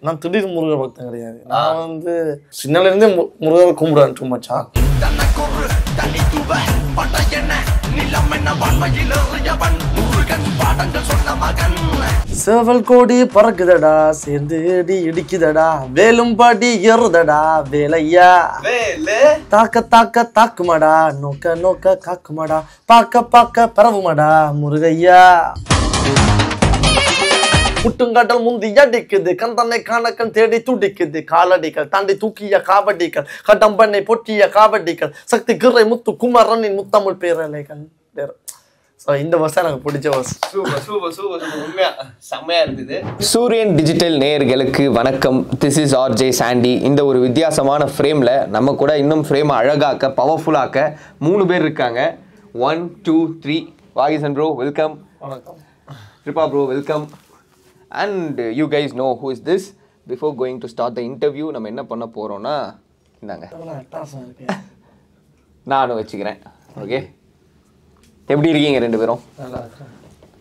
நான் திடீர் முருகர் பக்தன் கிடையாது. நான் வந்து சின்னல இருந்தே முருகரை கும்பிடுவேன் டூ மச்சா. சேவல் கோடி பறக்குதடா, சேர்ந்து அடி இடிக்குதடா, வேலும் பாடி ஏறுதடா வேலையா, தாக்க தாக்க தாக்குமாடா, நோக்க நோக்க காக்குமாடா, பாக்க பாக்க பரவுமாடா முருகையா. புட்டுங்காட்டல் முந்தி அடிக்குது, கந்தனை காணக்கன் தேடி துடிக்குது, காலடிகள் தாண்டி தூக்கிய காவடிகள், கடம்பனை பொட்டிய காவடிகள், சக்தி கிரை முத்து குமரனின் முத்தமிழ் பேரலைகள். இந்த வருஷம் எனக்கு பிடிச்ச வருஷம். சூப்பர் சூப்பர் சூப்பர் சூப்பர், உண்மையா செம்மையா இருந்தது. சூரியன் டிஜிட்டல் நேயர்களுக்கு வணக்கம். This is RJ Chandy. இந்த ஒரு வித்தியாசமான ஃப்ரேமில் நம்ம கூட இன்னும் ஃப்ரேமை அழகாக்க பவர்ஃபுல்லாக்க 3 பேர் இருக்காங்க. 1 2 3. Vagisan bro welcome. வணக்கம். Kiruba bro welcome. And you guys know who is this. Before going to start the interview நம்ம என்ன பண்ண போகிறோன்னா, இந்தாங்க நானும் வச்சுக்கிறேன். ஓகே, எப்படி இருக்கீங்க 2 பேரும்? நல்லா இருக்கேன்.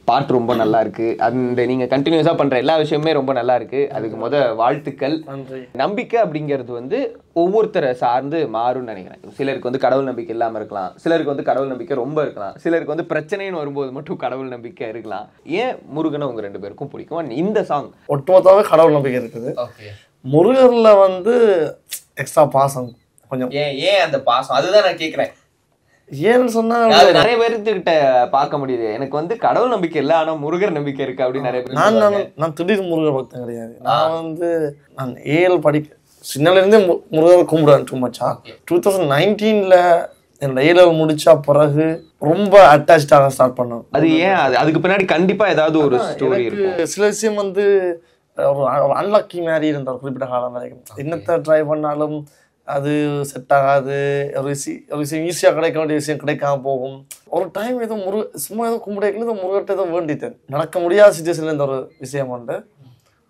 பாட்டு ரொம்ப நல்லா இருக்கு. அந்த நீங்க கண்டினியூஸா பண்ற எல்லா விஷயமே ரொம்ப நல்லா இருக்கு. அதுக்கு வாழ்த்துக்கள். நம்பிக்கை அப்படிங்கிறது வந்து ஒவ்வொருத்தரை சார்ந்து மாறும்னு நினைக்கிறேன். சிலருக்கு வந்து கடவுள் நம்பிக்கை இல்லாம இருக்கலாம், சிலருக்கு வந்து கடவுள் நம்பிக்கை ரொம்ப இருக்கலாம், சிலருக்கு வந்து பிரச்சனைன்னு வரும்போது மட்டும் கடவுள் நம்பிக்கை இருக்கலாம். ஏன் முருகனை உங்க 2 பேருக்கும் பிடிக்கும்? இந்த சாங் ஒட்டுமொத்தமாவே கடவுள் நம்பிக்கை இருக்குது. முருகர்ல வந்து எக்ஸ்ட்ரா பாசம் கொஞ்சம். ஏன் அந்த பாசம்? அதுதான் நான் கேட்கிறேன். ஏன்னு சொன்னா நிறைய பேர்கிட்ட பார்க்க முடியுது, எனக்கு வந்து கடவுள் நம்பிக்கை இல்லை ஆனா முருகர் நம்பிக்கை இருக்கு அப்படின்னு நிறைய பேர். நான் திடீர் முருகர் பக்தன் கிடையாது. நான் ஏஎல் படிக்க சின்னல இருந்தே முருகரை கும்பிடுவேன் டூ மச்சா. 2019ல என்னோட ஏஎல் முடிச்சா பிறகு ரொம்ப அட்டாச் ஆக ஸ்டார்ட் பண்ணேன். அது ஏன்? அதுக்கு பின்னாடி கண்டிப்பா ஏதாவது ஒரு ஸ்டோரி இருக்கு. சில விஷயம் வந்து ஒரு அன்லக்கி மாதிரி இருந்தார் குறிப்பிட்ட காலம் வரைக்கும். என்னத்தை ட்ரை பண்ணாலும் அது செட் ஆகாது. ஒரு விஷயம் ஈஸியாக கிடைக்க வேண்டிய விஷயம் கிடைக்காம போகும். ஒரு டைம் ஏதோ சும்மா ஏதோ கும்பிடைக்குள்ள ஏதோ முருகர்கிட்ட ஏதோ வேண்டித்தேன். நடக்க முடியாத சுச்சுவேஷன்ல இருந்த ஒரு விஷயம் உண்டு.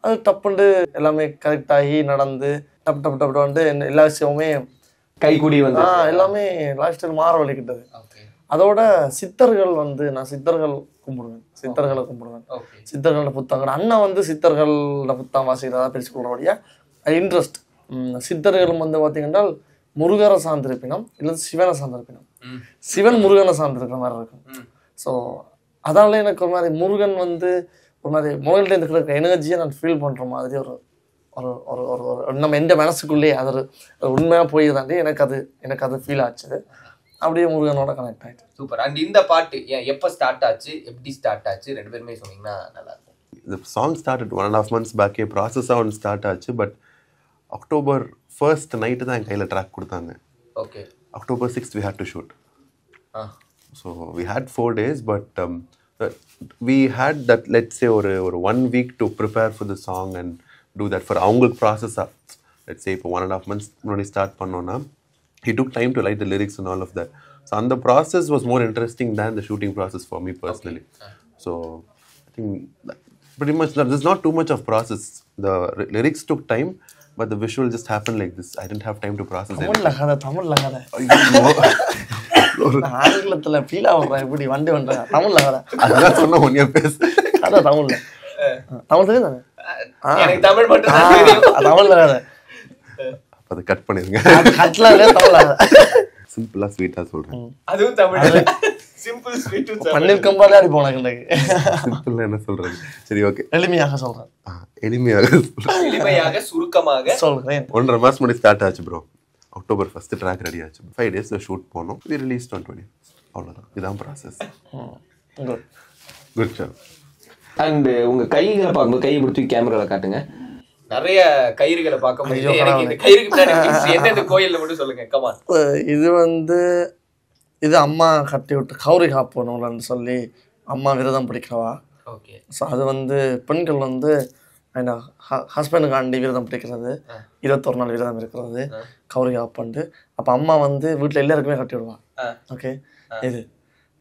அது டப்புண்டு எல்லாமே கரெக்டாகி நடந்து டப்பு டப்பு டப்பு வந்து எல்லா விஷயமுமே கைக்கூடி வந்து எல்லாமே லைஃப் ஸ்டைல் மாற வலிக்கிட்டது. அதோட சித்தர்கள் வந்து நான் சித்தர்களை கும்பிடுவேன். சித்தர்களோட புத்தகங்கள் அண்ணன் வந்து சித்தர்களோட புத்தகம் வாசிக்கிறதா பேசி கொள்றபடியா இன்ட்ரெஸ்ட். சித்தர்களும் வந்து பார்த்தீங்கன்னா முருகரை சார்ந்திருப்பினம் இல்லை சிவனை சார்ந்திருப்பினம். சிவன் முருகனை சார்ந்திருக்கிற மாதிரி இருக்கும். ஸோ அதனால எனக்கு ஒரு மாதிரி முருகன் வந்து ஒரு மாதிரி முருகன்கிட்ட இந்த கிடைக்கிற எனர்ஜியை நான் ஃபீல் பண்ணுற மாதிரி ஒரு ஒரு ஒரு நம்ம எந்த மனசுக்குள்ளேயே அது ஒரு உண்மையாக போய் தாண்டி எனக்கு அது ஃபீல் ஆச்சு. அப்படியே முருகனோட கனெக்ட் ஆயிடுச்சு. சூப்பர். அண்ட் இந்த பாட்டு எப்போ ஸ்டார்ட் ஆச்சு, எப்படி ஸ்டார்ட் ஆச்சு, 2 பேருமே சொன்னீங்கன்னா நல்லா இருக்கும். The song started 1.5 months back. Process on start ஆச்சு. பட் October 1st நைட்டு தான் என் கையில் ட்ராக் கொடுத்தாங்க. Okay. October 6th we had to shoot. So we had 4 days, but we had that, let's say ஒரு 1 week to prepare for the song and do that for அவங்களுக்கு process. let's say இப்போ 1.5 months முன்னாடி start பண்ணோன்னா he took time to write the lyrics and all of that. So and the process was more interesting than the shooting process for me personally. So I think pretty much there's not too much of process. The lyrics took time, but the visual just happened like this. I didn't have time to process it. தமிழ்ல கதை ஆங்கிலத்துல feel ஆகுறேன். எப்படி வண்டி வந்தேன் தமிழ்ல கதை அதான் சொன்ன ஒன்னியா பேச கதை தமிழ்ல தெரியுதானே? எனக்கு தமிழ் மட்டும் தான் தெரியும். தமிழ்ல கதை அதை கட் பண்ணிருங்க. சிம்பிளா ஸ்வீட்டா சொல்றேன். அதுவும் தமிழ்ல சிம்பிள் ஸ்வீட் பன்னீர் கம்பாலே அடி போனக்கு எனக்கு சிம்பிளா என்ன சொல்றது? சரி ஓகே, எளிமையாக சொல்றேன். எளிமையாக சுருக்கமாக சொல்றேன். 1.5 மாசம் முன்னாடி ஸ்டார்ட் ஆச்சு bro. October 1st track ready ஆச்சு. 5 daysல ஷூட் போனோம். we released on 20. அவ்வளவுதான். இதான் ப்ராசஸ். Good job. அண்ட் உங்க கைகளை பார்க்கும்போது கையை பிடிச்சி கேமரால காட்டுங்க. நிறைய கயிறுகளை பார்க்க முடியுது. எனக்கு இந்த கயிறுக்கு பின்னாடி எந்தெந்த கோயில்ல மட்டும் சொல்லுங்க. கமான். இது வந்து இது அம்மா கட்டி விட்டு கௌரி காப்பணும்னு சொல்லி அம்மா விரதம் பிடிக்கிறவா. ஓகே. ஸோ அது வந்து பெண்கள் வந்து ஹஸ்பண்டுக்காண்டி விரதம் பிடிக்கிறது, 21 நாள் விரதம் இருக்கிறது, கௌரி காப்பண்டு. அப்போ அம்மா வந்து வீட்டில் எல்லாருக்குமே கட்டி விடுவான். ஓகே. இது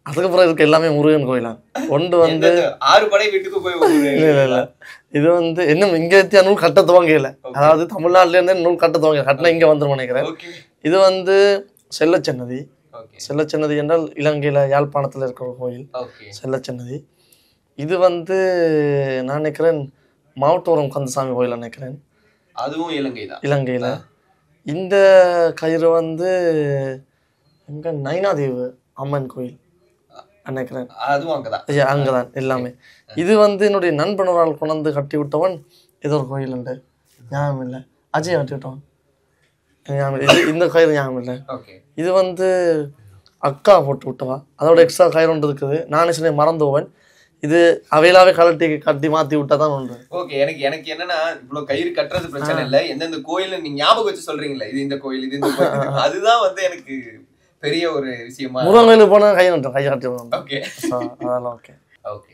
அதுக்கப்புறம் இதுக்கு எல்லாமே முருகன் கோயிலாம். ஒன்று வந்து 6 படை வீட்டுக்கு போய் இல்லை இது வந்து இன்னும் இங்கே நூல் கட்ட துவங்கல. அதாவது தமிழ்நாட்டிலேருந்தே நூல் கட்ட துவங்கல. கட்டினா இங்கே வந்துடும் நினைக்கிறேன். இது வந்து செல்லச்சன்னதி. செல்லச்சன்னதி என்றால் இலங்கையில் யாழ்ப்பாணத்தில் இருக்கிற கோயில் செல்லச்சன்னதி. இது வந்து நான் நினைக்கிறேன் மாவட்டோரம் கந்தசாமி கோயில் நினைக்கிறேன். அதுவும் இலங்கை தான். இலங்கையில். இந்த கயிறு வந்து எங்கே நைனாதேவு அம்மன் கோயில் நினைக்கிறேன், அதுவும் அங்கதான். அங்கதான் எல்லாமே. இது வந்து என்னுடைய நண்பனோரால் கொண்டு கட்டி விட்டவன் ஏதோ ஒரு கோயில் உண்டு, ஞாபகம் இல்லை, அஜய் கட்டி விட்டவன் ஞாபகம் இல்லை. இந்த கயிறு ஞாபகம் இல்லை. இது வந்து அக்கா போட்டு விட்டவா, அதோட எக்ஸ்ட்ரா கயிறு ஒன்று இருக்குது, நானே சொன்ன மறந்துவன். இது அவையிலாவே கட்டி மாத்தி விட்டா தான் உண்டு. ஓகே, எனக்கு என்னன்னா இவ்வளவு கயிறு கட்டுறது பிரச்சனை இல்லை, எந்தெந்த கோயில் நீங்க ஞாபகம் வச்சு சொல்றீங்களா, இது இந்த கோயில் இது இந்த கோயில், அதுதான் வந்து எனக்கு பெரிய ஒரு விஷயமா. முருகன் கோயிலுக்கு போனா கை கட்டி விடுவோம். ஓகே அதெல்லாம் ஓகே. ஓகே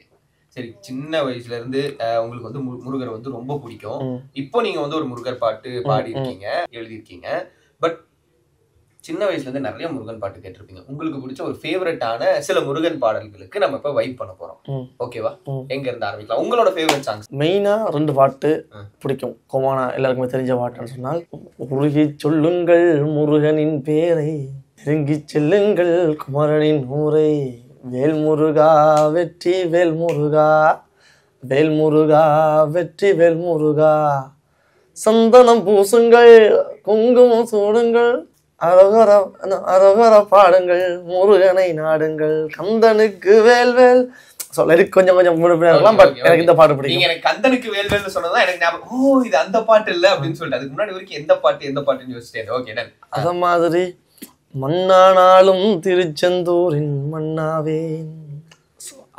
சரி, சின்ன வயசுல இருந்து உங்களுக்கு வந்து முருகர் வந்து ரொம்ப பிடிக்கும். இப்போ நீங்க வந்து ஒரு முருகர் பாட்டு பாடி இருக்கீங்க, எழுதியிருக்கீங்க. பட் சின்ன வயசுல இருந்து நிறைய முருகன் பாட்டு கேட்டிருப்பீங்க. உங்களுக்கு பிடிச்ச ஒரு ஃபேவரட்டான சில முருகன் பாடல்களுக்கு நம்ம இப்ப வைப் பண்ண போறோம். ஓகேவா? எங்க இருந்து ஆரம்பிக்கலாம்? உங்களோட ஃபேவரட் சாங்ஸ். மெயினா 2 பாட்டு பிடிக்கும். கோமானா எல்லாருக்குமே தெரிஞ்ச பாட்டுன்னு சொன்னால், உருகி சொல்லுங்கள் முருகனின் பேரை, நெருங்கி செல்லுங்கள் குமரனின் ஊரை, வேல்முருகா வெற்றி வேல்முருகா, வேல்முருகா வெற்றி வேல்முருகா, சந்தனம் பூசுங்கள் குங்குமம் சூடுங்கள், அரோகர அரோகர பாடுங்கள் முருகனை நாடுங்கள், கந்தனுக்கு வேல்வேல். கொஞ்சம் கொஞ்சம் பட் எனக்கு இந்த பாட்டு பிடிக்கும். எனக்கு கந்தனுக்கு வேல்வேல்னு சொன்னதான் எனக்கு ஞாபகம். ஓ, இது அந்த பாட்டு இல்ல அப்படின்னு சொல்லிட்டு அதுக்கு முன்னாடி வரைக்கும் எந்த பாட்டுன்னு யோசிச்சேன். ஓகே, அத மாதிரி மன்னானாலும் திருச்செந்தூரின் மன்னாவேன்.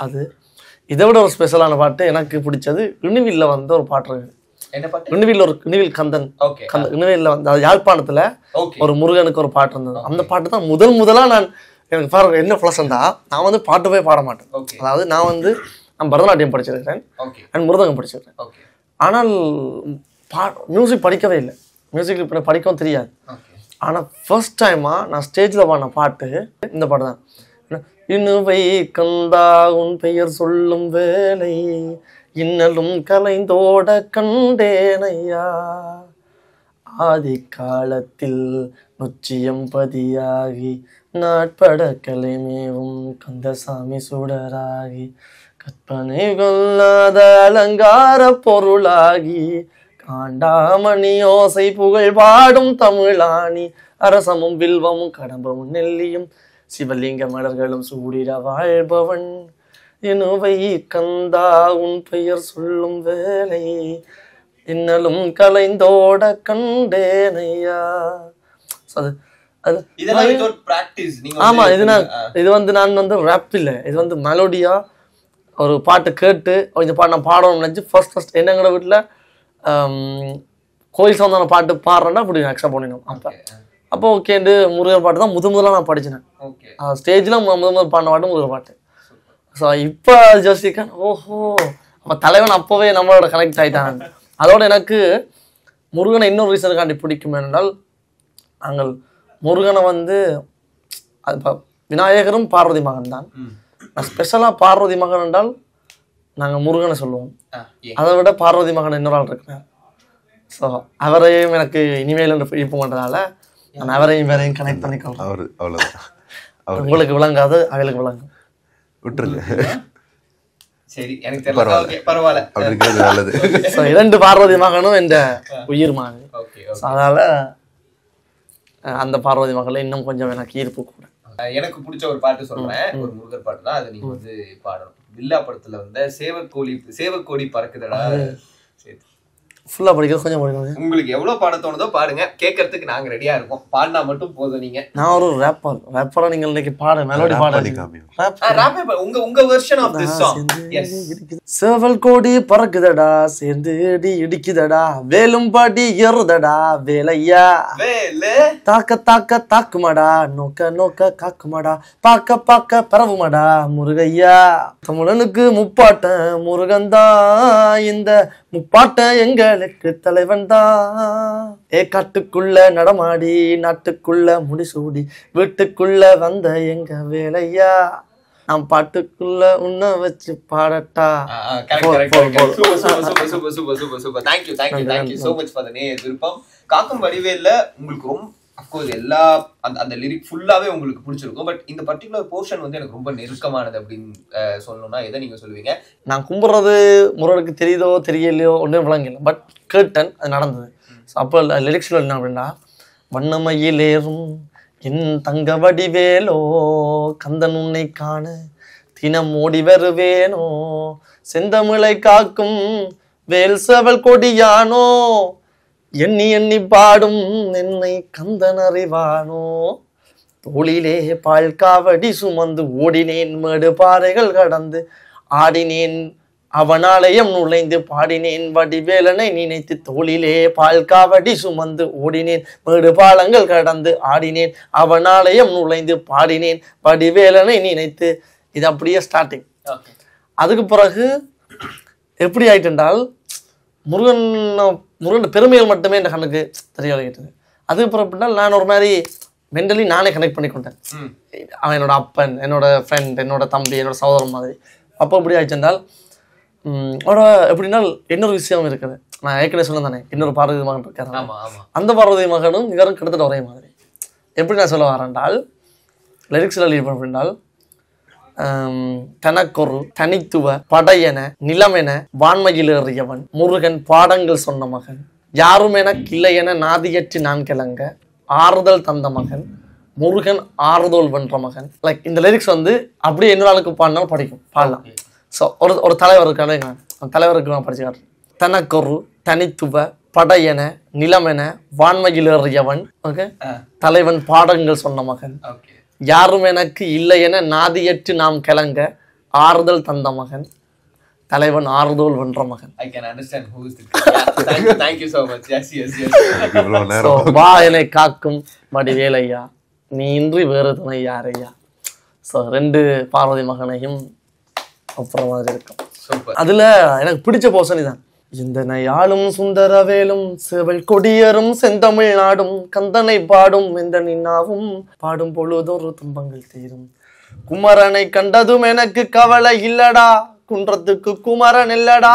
அது இதை விட ஒரு ஸ்பெஷலான பாட்டு எனக்கு பிடிச்சது. இணுவில்ல வந்து ஒரு பாட்டு இருக்கு. என்ன பாட்டு? இணுவில் கந்தன். இணுவில்ல வந்து யாழ்ப்பாணத்துல ஒரு முருகனுக்கு ஒரு பாட்டு இருந்தது. அந்த பாட்டு தான் முதலா நான் எனக்கு பாருங்க என்ன பிளஸ்ண்டா, நான் வந்து பாட்டு போய் பாட மாட்டேன். அதாவது நான் பரதநாட்டியம் படிச்சிருக்கிறேன் அண்ட் மிருதங்கம் படிச்சிருக்கேன். ஆனால் மியூசிக் படிக்கவே இல்லை, மியூசிக் படிக்கவும் தெரியாது. ஆனால் ஃபர்ஸ்ட் டைமா நான் ஸ்டேஜில் பாடின பாட்டு இந்த பாட்டு தான். இணுவை கந்தா உன் பெயர் சொல்லும் வேலை, இன்னலும் கலைந்தோட கண்டேனையா, ஆதி காலத்தில் நொச்சியம் பதியாகி நாட்பட கலைமேவும் கந்தசாமி சுடராகி, கற்பனை கொள்ளாத அலங்கார பொருளாகி, காண்டாமணி ஓசை புகழ் பாடும் தமிழாணி, அரசமும் வில்வமும் கடம்பமும் நெல்லியும் சிவலிங்க மலர்களும் சூடிட வாழ்பவன், இணுவை கந்தா உன் பெயர் சொல்லும் வேலை, இன்னலும் கலைந்தோட கண்டேனையா. ஆமா, இது வந்து நான் வந்து ரேப் இல்லை, இது வந்து மெலோடியா ஒரு பாட்டு கேட்டு இந்த பாட்டு நான் பாடணும்னு நினைச்சு ஃபர்ஸ்ட் என்னங்கிற வீட்டுல கோயில் சம்பந்தமான பாட்டு பாடுறேன்னா அப்படி அக்செப்ட் பண்ணிடணும். அப்போ ஓகேண்டு முருகர் பாட்டு தான் முதலாக நான் படிச்சினேன். ஸ்டேஜில் முதல் பாடின பாட்டு முருகர் பாட்டு. ஸோ இப்போ ஜோசிக்கன் ஓஹோ அப்போ தலைவன் அப்போவே நம்மளோட கனெக்ட் ஆகிட்டாங்க. அதோட எனக்கு முருகனை இன்னொரு ரீசனுக்காண்டி பிடிக்கும் என்றால், நாங்கள் முருகனை வந்து இப்போ விநாயகரும் பார்வதி மகன் தான். நான் ஸ்பெஷலாக பார்வதி மகன் என்றால் நாங்கள் முருகனை சொல்லுவோம். அதை விட பார்வதி மகன் இன்னொரு ஆள் இருக்கிறார். ஸோ அவரையும் எனக்கு இனிமேல் இப்போ பண்ணுறதால நான் அவரையும் வேறையும் கனெக்ட் பண்ணிக்கொள்றேன். உங்களுக்கு விளங்காது, அவளுக்கு விளங்கும். விட்டுருங்க. சரி, எனக்கு தெரியல, பரவாயில்ல. நல்லது. ஸோ 2 பார்வதி மகனும் என்ற உயிர் மாதிரி. அதனால அந்த பார்வதி மகளை இன்னும் கொஞ்சம் எனக்கு ஈர்ப்பு கூட. எனக்கு பிடிச்ச ஒரு பாட்டு சொல்றேன், ஒரு முருகர் பாட்டு தான், அது நீங்க வந்து பாடணும். வில்லா படத்துல வந்து சேவக்கோடி பறக்குதடா. ஃபுல்லா படிக்கிறது கொஞ்சம் படிக்கணும். உங்களுக்கு எவ்வளவு பாட தோணுதோ பாடுங்க, கேட்கறதுக்கு நாங்க ரெடியா இருக்கோம். பாடினா மட்டும் போதும். நீங்க நான் ஒரு ரேப்பரா நீங்க இன்னைக்கு பாட மெலோடி உங்க version of this song. Yes. சேவல் கோடி பறக்குதடா, சேர்ந்து இடிக்குதடா, வேலும் பாடி ஏறுதடா வேலையா, வேலே தாக்க தாக்குமாடா, நோக்க காக்குமாடா, பாக்க பரவுமாடா முருகையா. தமிழனுக்கு முப்பாட்டன் முருகந்தா, இந்த முப்பாட்டன் எங்களுக்கு தலைவன் தான். காட்டுக்குள்ள நடமாடி நாட்டுக்குள்ள முடிசூடி வீட்டுக்குள்ள வந்த எங்க வேலையா, நான் பாட்டுக்குள்ள உன்ன வச்சு பாடட்டா. காக்கும் வடிவேல்ல உங்களுக்கு ரொம்ப அஃப்கோர்ஸ் எல்லா அந்த லிரிக் ஃபுல்லாவே உங்களுக்கு பிடிச்சிருக்கும். பட் இந்த பர்டிகுலர் போர்ஷன் வந்து எனக்கு ரொம்ப நெருக்கமானது அப்படின்னு சொல்லணும்னா எதை நீங்க சொல்லுவீங்க? நான் கும்பிட்றது முருகனுக்கு தெரியுதோ தெரியலையோ ஒன்றும் விளங்கல, பட் கேட்டேன், அது நடந்தது. அப்போ லிரிக்ஸில் என்ன அப்படின்னா, வண்ணமயிலேறும் என் தங்க வடிவேலோ கந்தன் உன்னை காண தினம் ஓடி வருவேனோ, செந்தமிழை காக்கும் வேல் செவல் கொடியானோ, எண்ணி எண்ணி பாடும் என்னை கந்தன் அறிவானோ, தோளிலே பால் காவடி சுமந்து ஓடினேன் மேடு பாறைகள் கடந்து ஆடினேன் அவனாலயம் நுழைந்து பாடினேன் வடிவேலனை நினைத்து, தோளிலே பால் காவடி சுமந்து ஓடினேன் மேடு பாலங்கள் கடந்து ஆடினேன் அவனாலயம் நுழைந்து பாடினேன் வடிவேலனை நினைத்து. இது அப்படியே ஸ்டார்டிங். அதுக்கு பிறகு எப்படி ஆயிட்டுன்றால் முருகன் பெருமைகள் மட்டுமே இந்த கண்ணுக்கு தெரிய வைக்கிட்டது. அதுக்கு பிறகு அப்படின்னா நான் ஒரு மாதிரி மென்டலி நானே கனெக்ட் பண்ணி கொண்டேன். அவன் என்னோட அப்பன், என்னோட ஃப்ரெண்ட், என்னோட தம்பி, என்னோட சகோதரன் மாதிரி. அப்போ எப்படி ஆயிடுச்சுன்றால் அவரோட எப்படின்னா இன்னொரு விஷயம் இருக்குது. நான் ஏற்கனவே சொன்னேன் தானே, இன்னொரு பார்வதி மகன் இருக்காரு. அந்த பார்வதி மகனும் இவரும் கிட்டத்தட்ட ஒரே மாதிரி. எப்படி நான் சொல்ல வரேன்றால், லிரிக்ஸில் லீட் அப்படின்றால், தனக்கொரு தனித்துவ படையென நிலமென வான்மையில் ஏறியவன் முருகன் பாடங்கள் சொன்ன மகன், யாரும் எனக்கு இல்லை என நாதியற்றி நான் கிளங்க ஆறுதல் தந்த மகன், முருகன் ஆறுதல் வென்ற மகன். லைக் இந்த லிரிக்ஸ் வந்து அப்படியே இன்னொரு ஆளுக்கு பாடினாலும் பாடலாம். ஸோ ஒரு தலைவர் இருக்காரு, அந்த தலைவருக்கு நான் படிச்சு காட்டுறேன். தனக்கொரு தனித்துவ படையென நிலமென வான்மையில் ஏறியவன், ஓகே, தலைவன் பாடங்கள் சொன்ன மகன், யாரும் எனக்கு இல்லை என நாதியற்று நாம் கிளங்க ஆறுதல் தந்த மகன், தலைவன் ஆறுதல் வென்ற மகன். வா என்னை காக்கும் வடிவேலையா நீ இன்றி வேறு துணை யாரையா. ஸோ 2 பார்வதி மகனையும் அப்புறம் மாதிரி இருக்கும். அதுல எனக்கு பிடிச்ச போர்ஷன் இதான். இந்த நயாளும் சுந்தரவேலும் செவல் கொடியரும் செந்தமிழ் நாடும் கந்தனை பாடும் எந்த நின்னாவும் பாடும் பொழுதொரு துன்பங்கள் தீரும், குமரனை கண்டதும் எனக்கு கவலை இல்லடா, குன்றத்துக்கு குமரன் இல்லடா,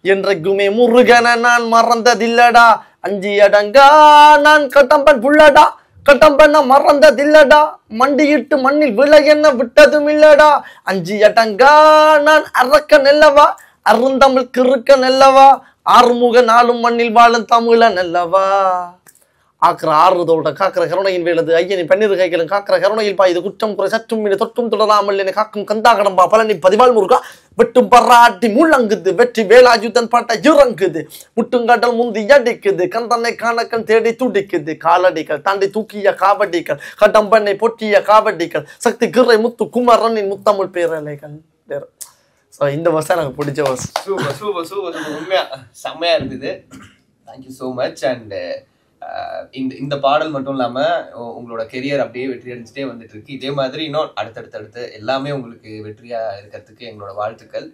என்றைக்குமே முருகனை நான் மறந்ததில்லடா, 5 அடங்கா நான் கட்டம்பன் புள்ளடா, கட்டம்பண்ண மறந்ததில்லடா, மண்டியிட்டு மண்ணில் விலை என்ன விட்டதும் இல்லடா, 5 அடங்கா நான் அரக்க நெல்லவா, அருந்தமிழ் கிறுக்க நெல்லவா, ஆறுமுக நாளும் மண்ணில் வாழும் தமிழ நெல்லவா, ஆக்கிற ஆறுதோட காக்கிற கருணையின் வேலது ஐயனி பன்னீர் கைகளும் காக்கிற கருணையில் பாயுது குற்றம் குறை சற்றும் மீது தொற்றும் தொடராமல் என்னை காக்கும் கந்தா கடம்பா பழனி பதிவால் முருகா, வெட்டும் பராட்டி முள்ளங்குது வெற்றி வேலாயுதன் பாட்டை இறங்குது, முட்டுங்காட்டல் முந்தி அடிக்குது, கந்தனை காணக்கன் தேடி துடிக்குது, காலடிகள் தாண்டி தூக்கிய காவடிகள், கடம்பனை பொட்டிய காவடிகள், சக்தி கிரை முத்து குமரனின் முத்தமிழ் பேரலைகள். ஸோ இந்த வருஷம் எனக்கு பிடிச்ச வருஷம். சூப்பர் உண்மையா செம்மையா இருந்தது. Thank you so much. அண்ட் இந்த பாடல் மட்டும் இல்லாம உங்களோட கெரியர் அப்படியே வெற்றி அடைஞ்சிட்டே வந்துட்டு இருக்கு. இதே மாதிரி இன்னும் அடுத்தடுத்து எல்லாமே உங்களுக்கு வெற்றியா இருக்கிறதுக்கு எங்களோட வாழ்த்துக்கள்.